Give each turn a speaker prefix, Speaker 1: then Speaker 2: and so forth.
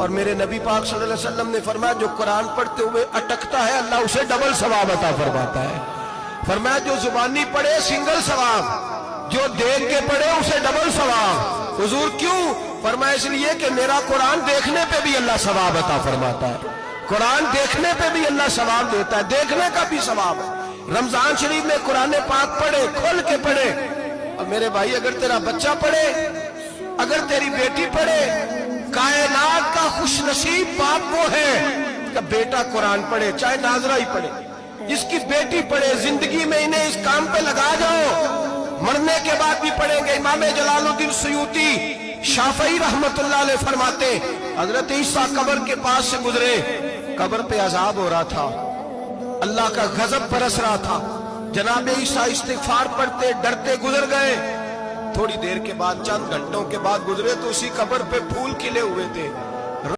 Speaker 1: اور میرے نبی پاک صلی اللہ علیہ وسلم نے فرمایا جو قرآن پڑھتے ہوئے اٹکتا ہے اللہ اسے ڈبل ثواب عطا فرماتا ہے۔ فرمایا جو زبانی پڑھے سنگل ثواب، جو دیکھ کے پڑھے اسے ڈبل ثواب۔ حضور کیوں؟ فرمایا اس لیے کہ میرا قرآن دیکھنے پہ بھی اللہ ثواب عطا فرماتا ہے، قرآن دیکھنے پہ بھی اللہ ثواب دیتا ہے، دیکھنے کا بھی ثواب ہے۔ رمضان شریف میں قرآن پاک پڑھے، کھول کے پڑھے۔ اور میرے بھائی اگر تیرا بچہ پڑھے، اگر تیری بیٹی پڑھے، کائنات کا خوش نصیب باپ وہ ہے کہ بیٹا قرآن پڑھے، چاہے ناظرہ ہی پڑھے، جس کی بیٹی پڑھے۔ زندگی میں انہیں اس کام پہ لگا جاؤ، مرنے کے بعد بھی پڑھیں گے۔ امام جلال الدین سیوطی شافعی رحمت اللہ علیہ فرماتے حضرت عیسیٰ قبر کے پاس سے گزرے، قبر پہ عذاب ہو رہا تھا، اللہ کا غضب برس رہا تھا، جناب عیسیٰ استغفار پڑھتے ڈرتے گزر گئے۔ تھوڑی دیر کے بعد، چند گھنٹوں کے بعد گزرے تو اسی قبر پہ پھول کھلے ہوئے تھے۔